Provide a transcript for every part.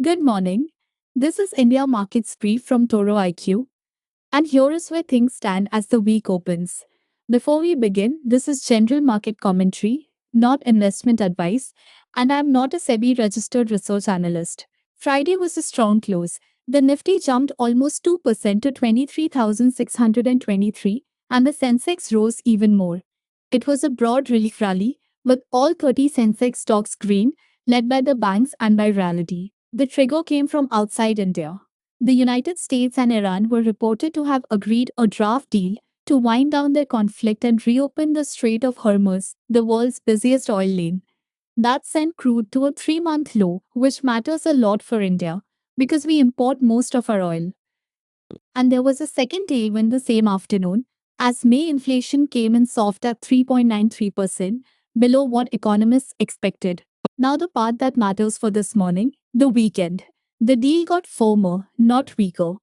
Good morning. This is India Markets Brief from Toro IQ, and here is where things stand as the week opens. Before we begin, this is general market commentary, not investment advice, and I am not a SEBI registered research analyst. Friday was a strong close. The Nifty jumped almost 2% to 23,623, and the Sensex rose even more. It was a broad relief rally, with all 30 Sensex stocks green, led by the banks and by Reality. The trigger came from outside India. The United States and Iran were reported to have agreed a draft deal to wind down their conflict and reopen the Strait of Hormuz, the world's busiest oil lane. That sent crude to a 3 month low, which matters a lot for India because we import most of our oil. And there was a second tailwind the same afternoon, as May inflation came in soft at 3.93%, below what economists expected. Now, the part that matters for this morning, the weekend. The deal got firmer, not weaker.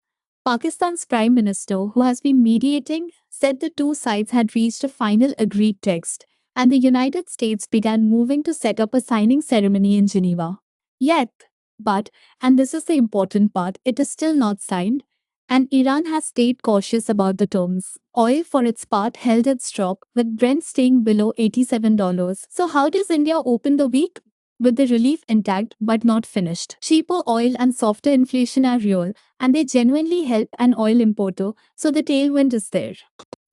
Pakistan's Prime Minister, who has been mediating, said the two sides had reached a final agreed text, and the United States began moving to set up a signing ceremony in Geneva. Yet, and this is the important part, it is still not signed, and Iran has stayed cautious about the terms. Oil, for its part, held its drop, with Brent staying below $87. So, how does India open the week? With the relief intact but not finished. Cheaper oil and softer inflation are real, and they genuinely help an oil importer, so the tailwind is there.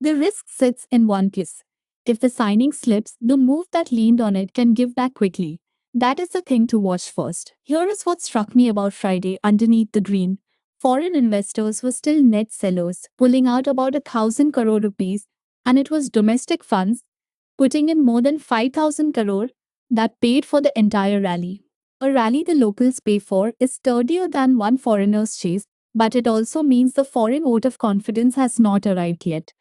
The risk sits in one place. If the signing slips, the move that leaned on it can give back quickly. That is the thing to watch first. Here is what struck me about Friday underneath the green. Foreign investors were still net sellers, pulling out about 1,000 crore rupees, and it was domestic funds putting in more than 5,000 crore that paid for the entire rally. A rally the locals pay for is sturdier than one foreigner's chase, but it also means the foreign vote of confidence has not arrived yet.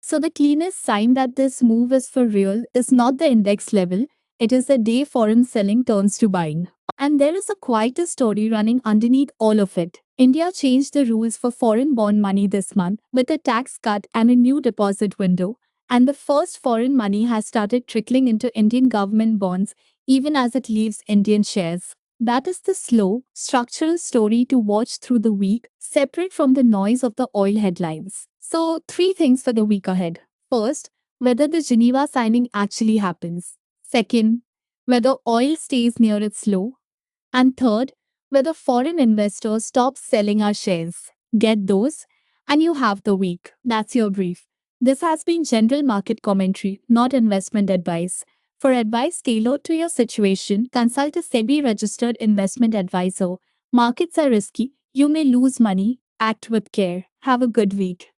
So the cleanest sign that this move is for real is not the index level, it is the day foreign selling turns to buying. And there is a quieter story running underneath all of it. India changed the rules for foreign bond money this month with a tax cut and a new deposit window, and the first foreign money has started trickling into Indian government bonds even as it leaves Indian shares. That is the slow, structural story to watch through the week, separate from the noise of the oil headlines. So, three things for the week ahead. First, whether the Geneva signing actually happens. Second, whether oil stays near its low. And third, whether foreign investors stop selling our shares. Get those, and you have the week. That's your brief. This has been general market commentary, not investment advice. For advice tailored to your situation, consult a SEBI registered investment advisor. Markets are risky. You may lose money. Act with care. Have a good week.